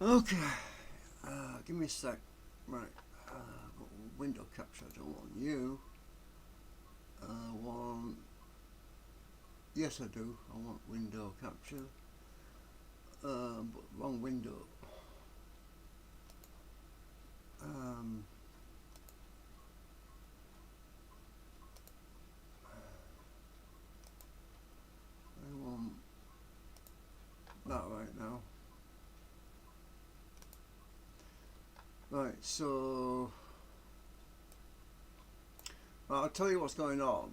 Okay, give me a sec. Right, got window capture. I don't want you. Want yes, I do. I want window capture. But wrong window. I want that right now. Right, so I'll tell you what's going on.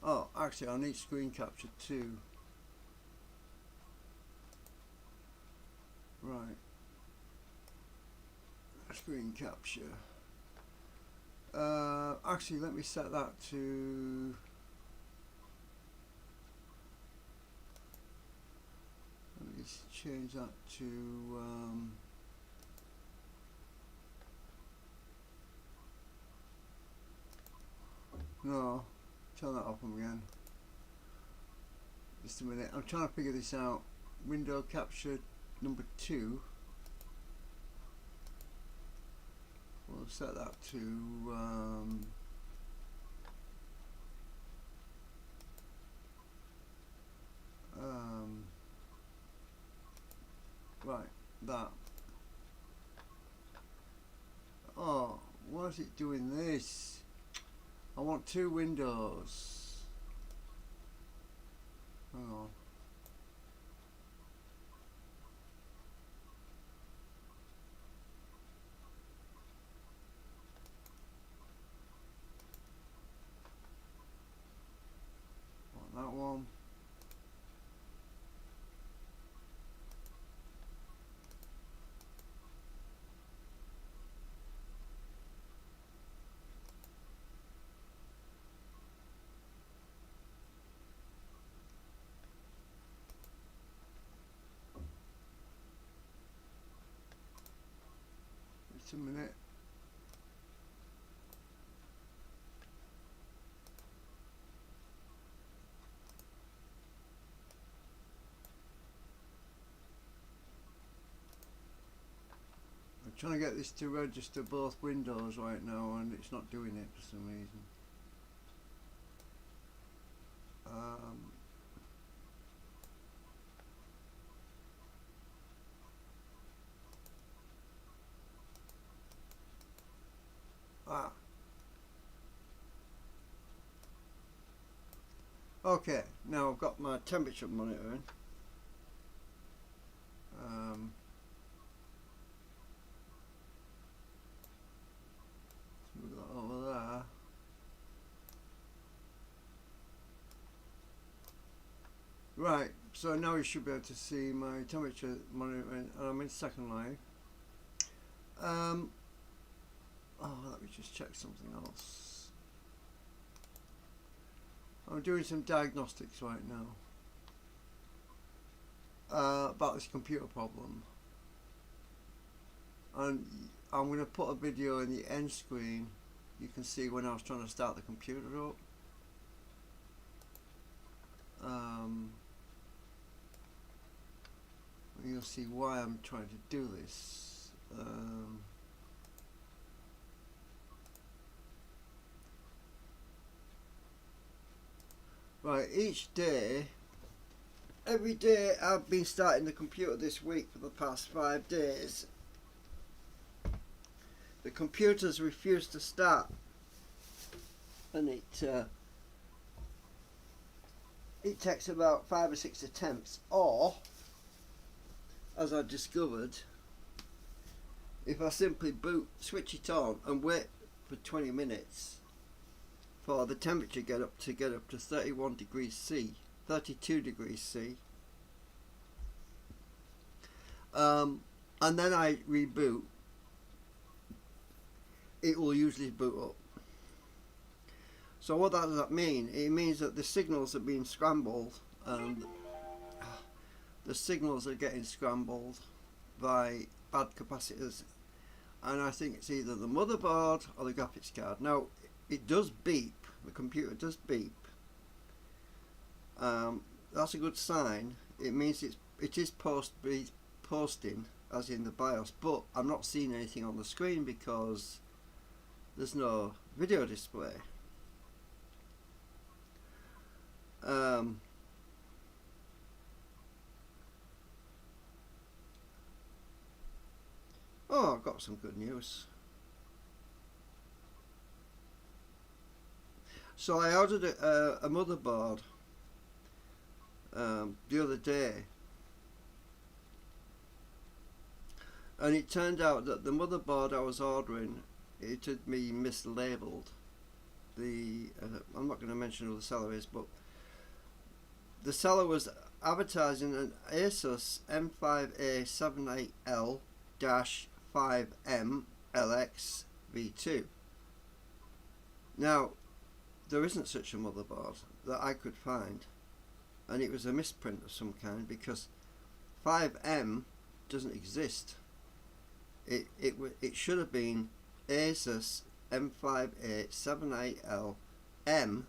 Oh, actually, I need screen capture too. Right, screen capture. Actually, let me set that to. Let me just change that to. No, turn that off again. Just a minute. I'm trying to figure this out. Window capture number 2. We'll set that to right, that. Oh, why is it doing this? I want 2 windows. Hang on. Want that one. Just a minute. I'm trying to get this to register both windows right now, and it's not doing it for some reason. Okay, now I've got my temperature monitor in. Move that over there. Right, so now you should be able to see my temperature monitor, and I'm in second line. Oh, let me just check something else. I'm doing some diagnostics right now about this computer problem, and I'm going to put a video in the end screen. You can see when I was trying to start the computer up. You'll see why I'm trying to do this. Right, each day, every day I've been starting the computer this week for the past 5 days. The computer's refused to start, and it takes about 5 or 6 attempts, or as I discovered, if I simply switch it on and wait for 20 minutes for the temperature to get up to 31 degrees C, 32 degrees C, and then I reboot, it will usually boot up. So what does that mean? It means that the signals are being scrambled, and the signals are getting scrambled by bad capacitors, and I think it's either the motherboard or the graphics card. Now it does beep, the computer does beep. That's a good sign. It means it is posting as in the BIOS, but I'm not seeing anything on the screen because there's no video display. Oh, I've got some good news. So I ordered a motherboard the other day, and it turned out that the motherboard I was ordering, it had been mislabeled. I'm not going to mention who the seller is, but the seller was advertising an Asus M5A78L-5M LX V2. Now, there isn't such a motherboard that I could find, and it was a misprint of some kind because 5M doesn't exist. It should have been Asus M5A78L-M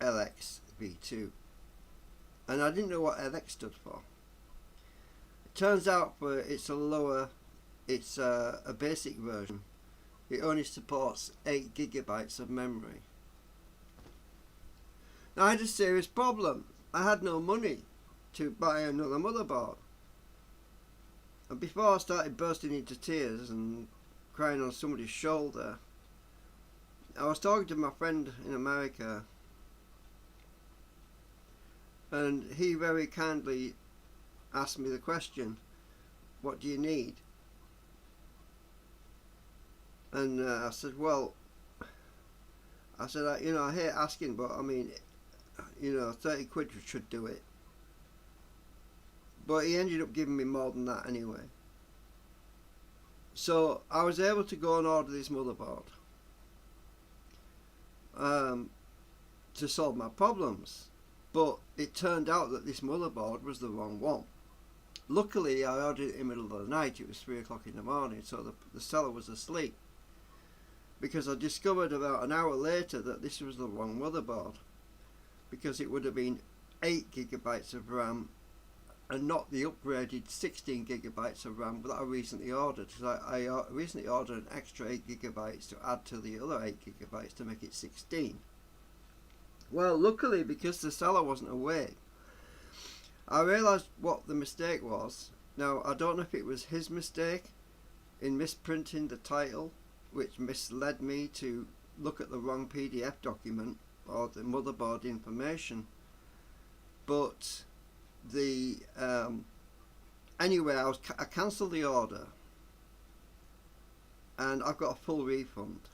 LX V2, and I didn't know what LX stood for. It turns out it's a basic version. It only supports 8 GB of memory. Now I had a serious problem. I had no money to buy another motherboard. And before I started bursting into tears and crying on somebody's shoulder, I was talking to my friend in America, and he very kindly asked me the question, what do you need? And I said, well, I hate asking, but I mean, 30 quid should do it. But he ended up giving me more than that anyway. So I was able to go and order this motherboard to solve my problems. But it turned out that this motherboard was the wrong one. Luckily, I ordered it in the middle of the night. It was 3 o'clock in the morning, so the seller was asleep. Because I discovered about an hour later that this was the wrong motherboard, because it would have been 8 GB of RAM and not the upgraded 16 GB of RAM that I recently ordered. Because I recently ordered an extra 8 GB to add to the other 8 GB to make it 16. Well, luckily, because the seller wasn't awake, I realised what the mistake was. Now, I don't know if it was his mistake in misprinting the title, which misled me to look at the wrong PDF document or the motherboard information, but anyway, I cancelled the order, and I've got a full refund.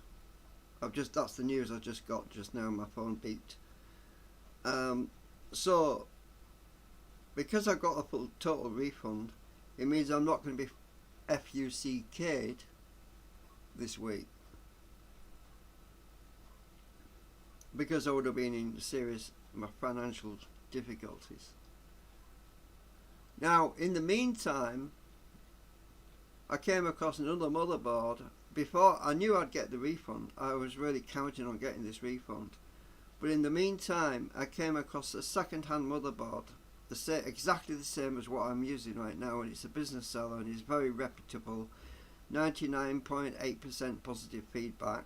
That's the news I just got just now. My phone beeped. So because I got a full total refund, it means I'm not going to be FUCK'd this week, because I would have been in serious financial difficulties. Now, in the meantime, I came across another motherboard. Before I knew I'd get the refund, I was really counting on getting this refund. But in the meantime, I came across a second-hand motherboard, exactly the same as what I'm using right now, and it's a business seller and it's very reputable, 99.8% positive feedback.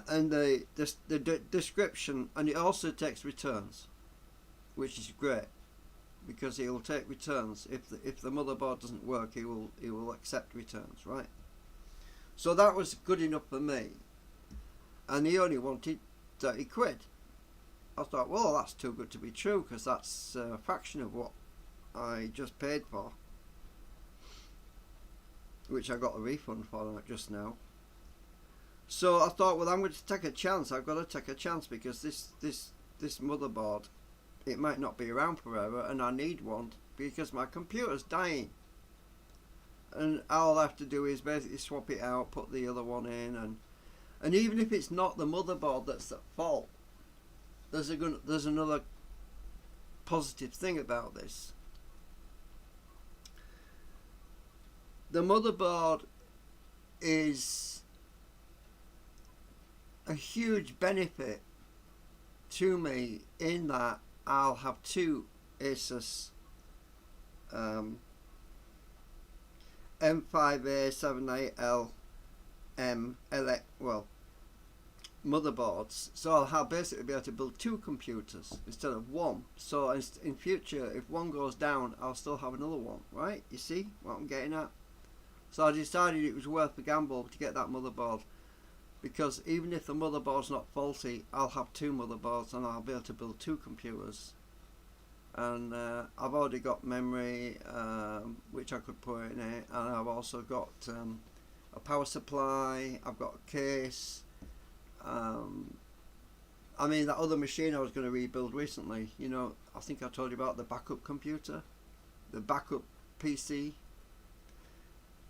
And the description, and it also takes returns, which is great, because he will take returns. If the motherboard doesn't work, he will accept returns, right? So that was good enough for me, and he only wanted 30 quid. I thought, well, that's too good to be true, because that's a fraction of what I just paid for, which I got a refund for just now. So I thought, well, I'm going to take a chance. I've got to take a chance, because this motherboard, it might not be around forever, and I need one because my computer's dying. And all I have to do is basically swap it out, put the other one in, and even if it's not the motherboard that's at fault, there's another positive thing about this. The motherboard is a huge benefit to me in that I'll have two Asus M5A78LM motherboards, so I'll have basically be able to build two computers instead of one. So in future, if one goes down, I'll still have another one, right? You see what I'm getting at? So I decided it was worth the gamble to get that motherboard, because even if the motherboard's not faulty, I'll have two motherboards and I'll be able to build two computers. And I've already got memory, which I could put in it, and I've also got a power supply, I've got a case. I mean, that other machine I was going to rebuild recently, you know, I think I told you about the backup computer, the backup PC.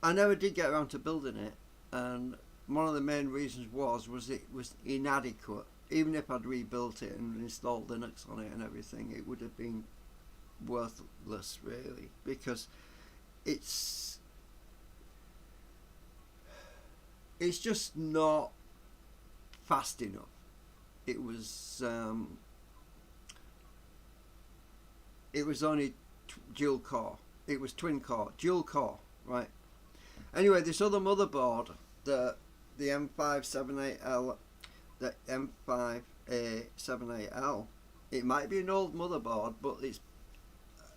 I never did get around to building it, and one of the main reasons was it was inadequate. Even if I'd rebuilt it and installed Linux on it and everything, it would have been worthless, really, because it's just not fast enough. It was only dual core. It was twin core, dual core, right? Anyway, this other motherboard, the M578L, the M5A78L, it might be an old motherboard, but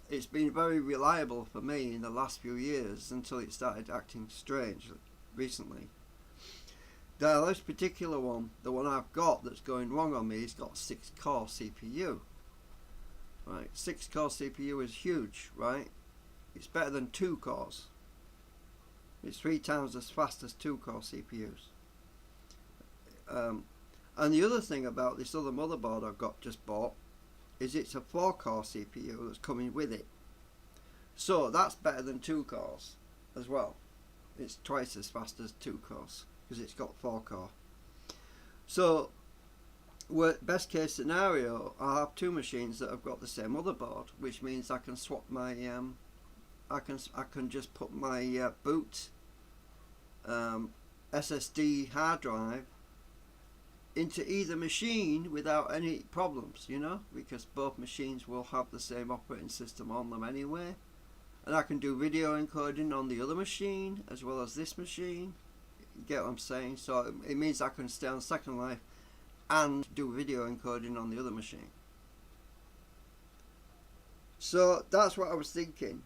it's been very reliable for me in the last few years until it started acting strange recently. Now, this particular one, the one I've got that's going wrong on me, has got 6-core CPU. Right, 6-core CPU is huge, right? It's better than 2 cores. It's 3 times as fast as 2-core CPUs. And the other thing about this other motherboard I've just bought is it's a 4-core CPU that's coming with it. So that's better than 2 cores as well. It's twice as fast as 2 cores because it's got 4-core. So, best case scenario, I'll have 2 machines that have got the same motherboard, which means I can swap my I can just put my boot SSD hard drive into either machine without any problems, you know, because both machines will have the same operating system on them anyway. And I can do video encoding on the other machine as well as this machine. You get what I'm saying? So it means I can stay on Second Life and do video encoding on the other machine. So that's what I was thinking.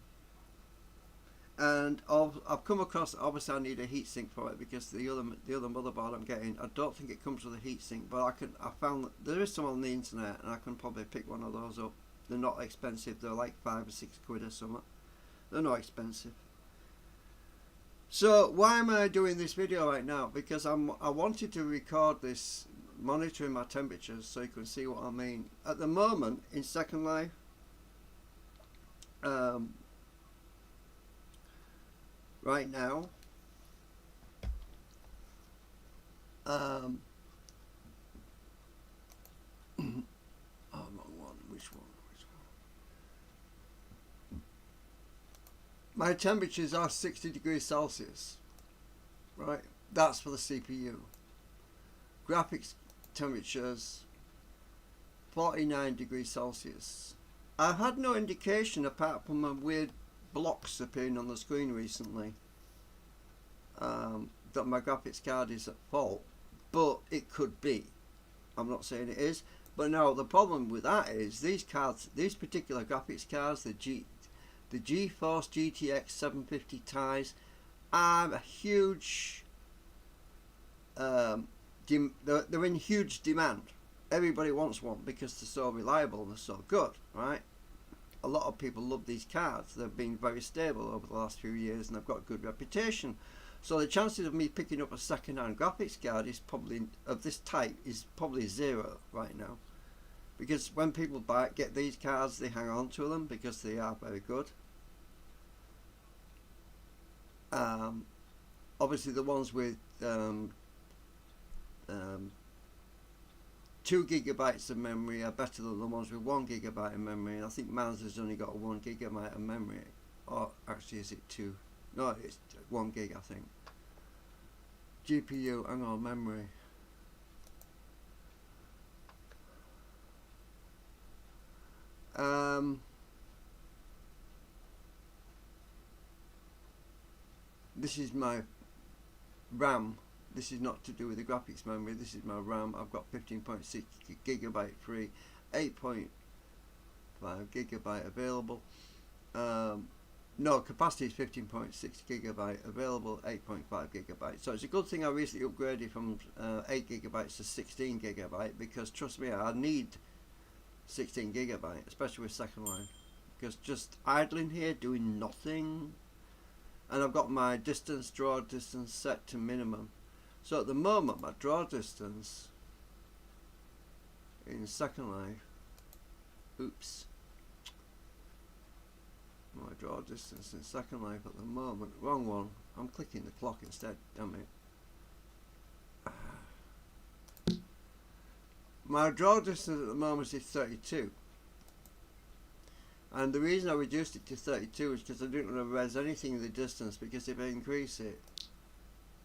And I've come across, obviously I need a heatsink for it because the other motherboard I'm getting, I don't think it comes with a heatsink, but I found that there is some on the internet and I can probably pick one of those up. They're not expensive, they're like 5 or 6 quid or something. They're not expensive. So why am I doing this video right now? Because I wanted to record this monitoring my temperatures so you can see what I mean. At the moment in Second Life, right now, oh, wrong one. Which one? My temperatures are 60 degrees Celsius, right? That's for the CPU. Graphics temperatures 49 degrees Celsius. I've had no indication apart from a weird blocks appearing on the screen recently that my graphics card is at fault, but it could be. I'm not saying it is, but now the problem with that is these particular graphics cards, the GeForce GTX 750 Ti's, are a huge they're in huge demand. Everybody wants one because they're so reliable and they're so good, right? A lot of people love these cards. They've been very stable over the last few years and they've got a good reputation. So the chances of me picking up a second-hand graphics card is probably, of this type, is probably 0 right now. Because when people get these cards, they hang on to them because they are very good. Obviously the ones with 2 gigabytes of memory are better than the ones with 1 gigabyte of memory. I think mine's has only got 1 gigabyte of memory, or actually is it 2? No, it's 1 gig I think. GPU, hang on, memory. this is my RAM. This is not to do with the graphics memory. This is my RAM. I've got 15.6 gigabyte free, 8.5 gigabyte available. No, capacity is 15.6 gigabyte available, 8.5 gigabyte. So it's a good thing I recently upgraded from 8 gigabytes to 16 gigabyte, because trust me, I need 16 gigabyte, especially with second line, because just idling here doing nothing. And I've got my draw distance set to minimum. So at the moment my draw distance in second life, oops, my draw distance in second life at the moment, wrong one, I'm clicking the clock instead, damn it. My draw distance at the moment is 32, and the reason I reduced it to 32 is because I didn't want to res anything in the distance, because if I increase it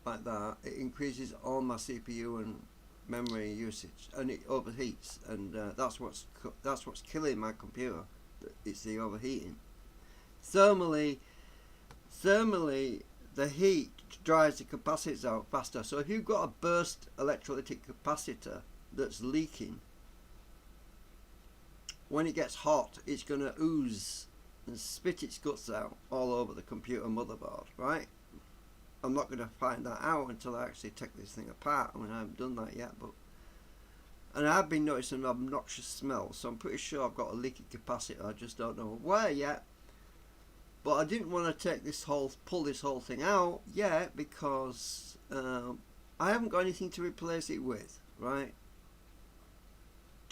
like that, it increases all my CPU and memory usage, and it overheats, and that's what's killing my computer. It's the overheating. Thermally, the heat dries the capacitors out faster. So if you've got a burst electrolytic capacitor that's leaking, when it gets hot, it's going to ooze and spit its guts out all over the computer motherboard, right? I'm not going to find that out until I actually take this thing apart. I mean, I haven't done that yet, and I've been noticing an obnoxious smell, so I'm pretty sure I've got a leaky capacitor. I just don't know where yet. But I didn't want to pull this whole thing out yet, because I haven't got anything to replace it with, right?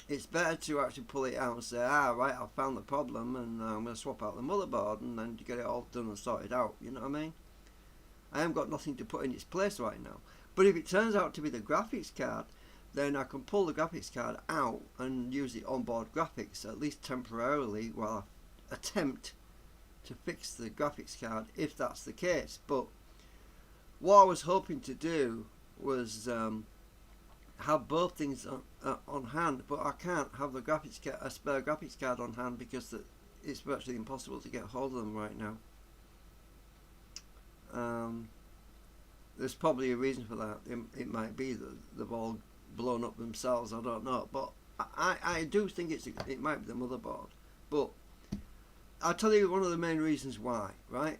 It's better to actually pull it out and say, right, I found the problem, and I'm going to swap out the motherboard, and then get it all done and sorted out, you know what I mean? I haven't got nothing to put in its place right now. But if it turns out to be the graphics card, then I can pull the graphics card out and use the onboard graphics, at least temporarily, while I attempt to fix the graphics card, if that's the case. But what I was hoping to do was have both things on hand, but I can't have the a spare graphics card on hand, because it's virtually impossible to get hold of them right now. There's probably a reason for that. It might be that they've all blown up themselves, I don't know, but I do think it might be the motherboard. But I'll tell you one of the main reasons why, right?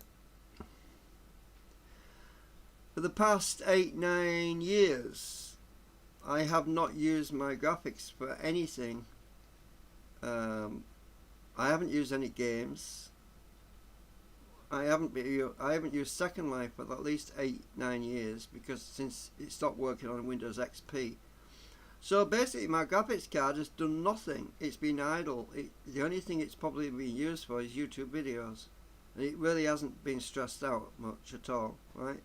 For the past 8-9 years, I have not used my graphics for anything. I haven't used any games. I haven't used Second Life for at least 8-9 years, because since it stopped working on Windows XP. So basically my graphics card has done nothing. It's been idle. The only thing it's probably been used for is YouTube videos. And it really hasn't been stressed out much at all, right?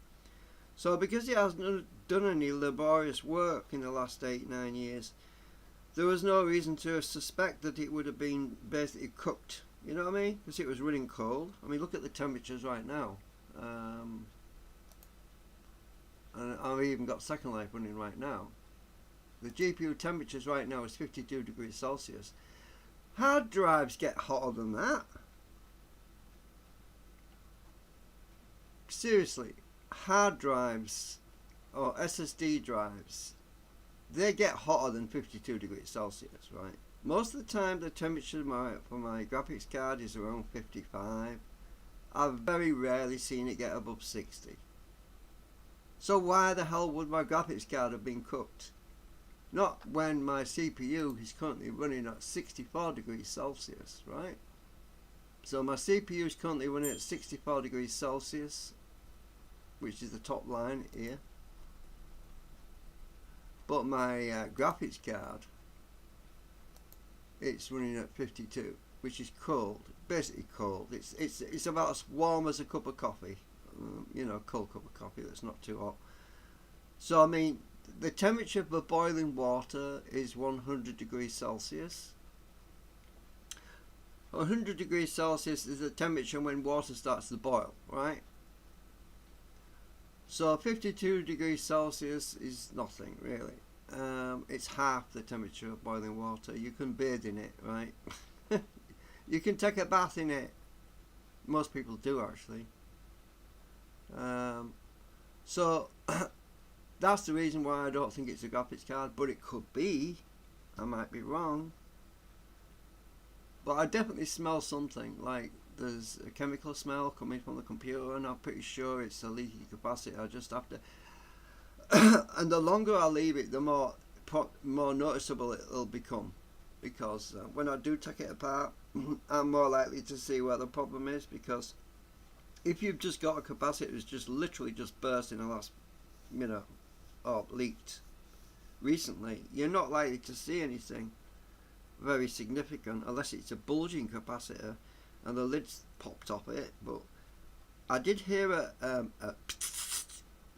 So because it hasn't done any laborious work in the last 8-9 years, there was no reason to suspect that it would have been basically cooked. You know what I mean? Because it was running cold. I mean, look at the temperatures right now. And I've even got Second Life running right now. The GPU temperatures right now is 52 degrees Celsius. Hard drives get hotter than that. Seriously, hard drives or SSD drives, they get hotter than 52 degrees Celsius, right? Most of the time the temperature for my graphics card is around 55. I've very rarely seen it get above 60. So why the hell would my graphics card have been cooked? Not when my CPU is currently running at 64 degrees Celsius, right? So my CPU is currently running at 64 degrees Celsius, which is the top line here. But my graphics card, it's running at 52, which is cold, basically cold. It's about as warm as a cup of coffee, you know, a cold cup of coffee that's not too hot. So I mean, the temperature for boiling water is 100 degrees Celsius. 100 degrees Celsius is the temperature when water starts to boil, right? So 52 degrees Celsius is nothing really. It's half the temperature of boiling water. You can bathe in it, right? You can take a bath in it. Most people do actually. So that's the reason why I don't think it's a graphics card, but it could be. I might be wrong. But I definitely smell something, like there's a chemical smell coming from the computer, and I'm pretty sure it's a leaky capacitor. I just have to and the longer I leave it, the more noticeable it'll become, because when I do take it apart, I'm more likely to see where the problem is. Because if you've just got a capacitor that's just literally just burst in the last, or leaked recently, you're not likely to see anything very significant unless it's a bulging capacitor and the lid's popped off it. But I did hear a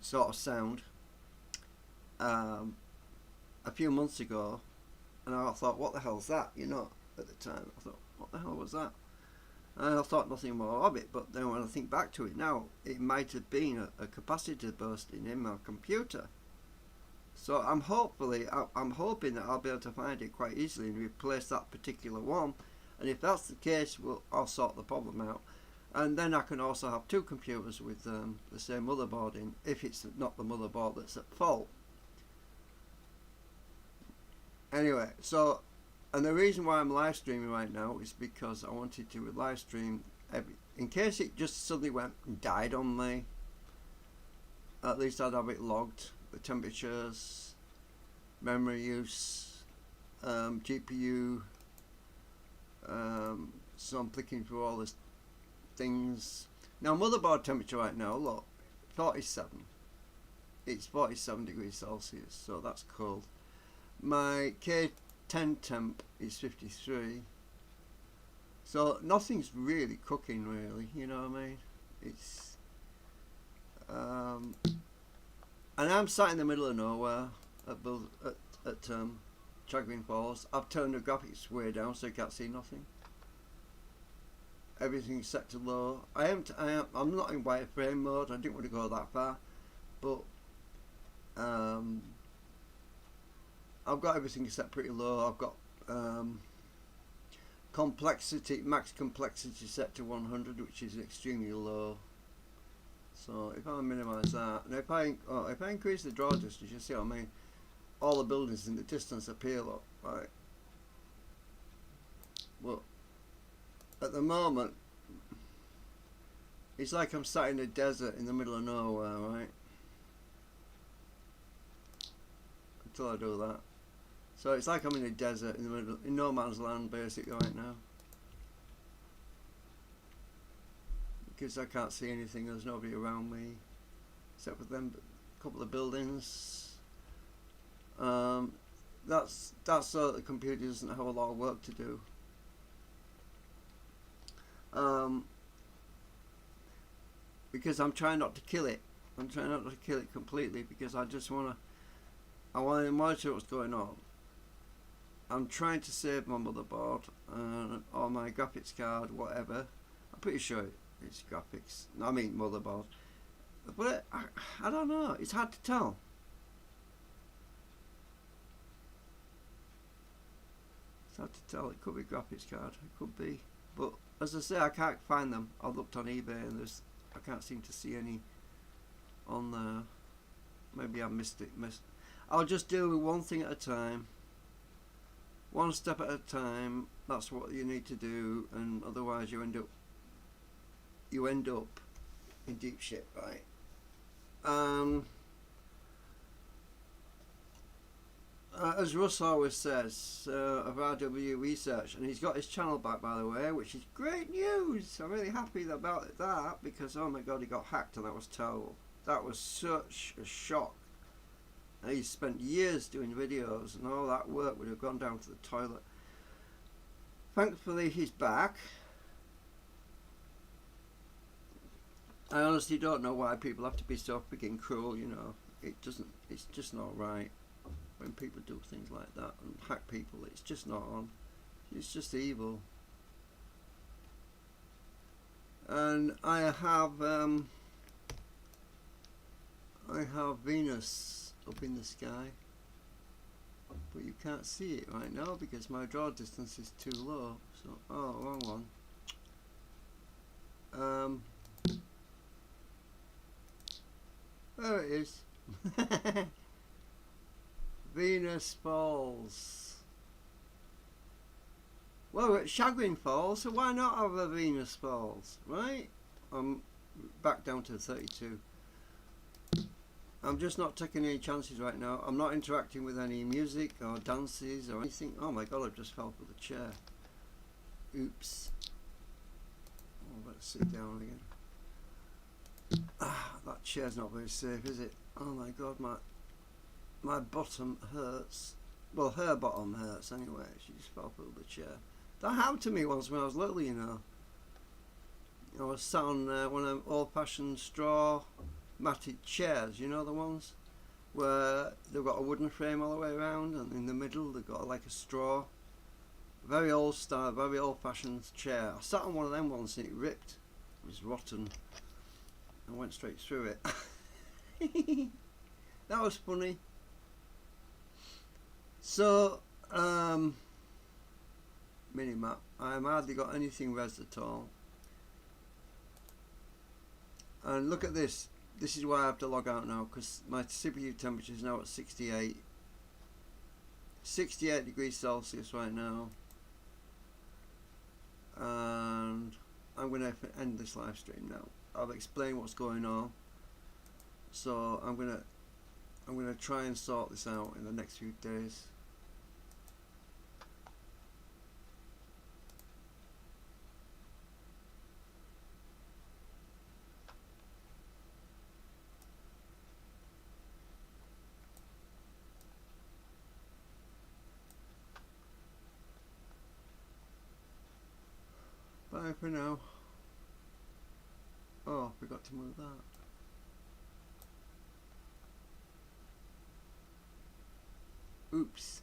sort of sound a few months ago, and I thought, what the hell's that? At the time I thought, what the hell was that? And I thought nothing more of it. But then when I think back to it now, it might have been a capacitor bursting in my computer. So I'm hoping that I'll be able to find it quite easily and replace that particular one. And if that's the case, I'll sort the problem out. And then I can also have two computers with the same motherboard in, if it's not the motherboard that's at fault. Anyway, and the reason why I'm live streaming right now is because I wanted to live stream in case it just suddenly went and died on me. At least I'd have it logged, the temperatures, memory use, GPU. So I'm clicking through all these things. Now motherboard temperature right now, look, 47. It's 47 degrees Celsius, so that's cold. My K10 temp is 53. So nothing's really cooking, really. You know what I mean? It's and I'm sat in the middle of nowhere at Chagrin Falls. I've turned the graphics way down so you can't see nothing. Everything's set to low. I'm not in wireframe mode. I didn't want to go that far, but I've got everything set pretty low. I've got max complexity set to 100, which is extremely low. So if I minimise that, and if I increase the draw distance, you see what I mean? All the buildings in the distance appear, look, right? Well, at the moment, it's like I'm sat in a desert in the middle of nowhere, right? Until I do that. So it's like I'm in a desert in the middle, in no man's land, basically, right now. Because I can't see anything, there's nobody around me, except for them, a couple of buildings. That's so that the computer doesn't have a lot of work to do. Because I'm trying not to kill it. I'm trying not to kill it completely, because I want to monitor what's going on. I'm trying to save my motherboard or my graphics card, whatever. I'm pretty sure it's graphics. I mean motherboard. But I don't know. It's hard to tell. It's hard to tell. It could be graphics card. It could be. But as I say, I can't find them. I've looked on eBay and I can't seem to see any on there. Maybe I missed it. I'll just deal with one thing at a time. One step at a time. That's what you need to do, and otherwise you end up in deep shit, right? As Russ always says, of RW Research, and he's got his channel back, by the way, which is great news. I'm really happy about that, because oh my god, he got hacked and that was terrible. That was such a shock. And he spent years doing videos, and all that work would have gone down to the toilet. Thankfully he's back. I honestly don't know why people have to be so freaking cruel, you know. It's just not right when people do things like that and hack people. It's just not on. It's just evil. And I have Venus up in the sky, but you can't see it right now because my draw distance is too low. So, oh, wrong one. There it is. Venus Falls. Well, we're at Chagrin Falls, so why not have a Venus Falls, right? I'm back down to 32. I'm just not taking any chances right now. I'm not interacting with any music or dances or anything. Oh my god, I've just fell for the chair. Oops. Oh, let's sit down again. Ah, that chair's not very safe, is it? Oh my god, my bottom hurts. Well, her bottom hurts anyway. She just fell for the chair. That happened to me once when I was little, you know. I was sat on one of them old-fashioned straw matted chairs, you know, the ones where they've got a wooden frame all the way around, and in the middle they've got like a straw. Very old style, very old-fashioned chair. I sat on one of them once and it ripped. It was rotten. I went straight through it. That was funny. So, minimap. I've hardly got anything res at all. And look at this. This is why I have to log out now, because my CPU temperature is now at 68. 68 degrees Celsius right now. And I'm going to end this live stream now. I've explained what's going on. So I'm going to try and sort this out in the next few days. Bye for now. Oh, I forgot to move that. Oops.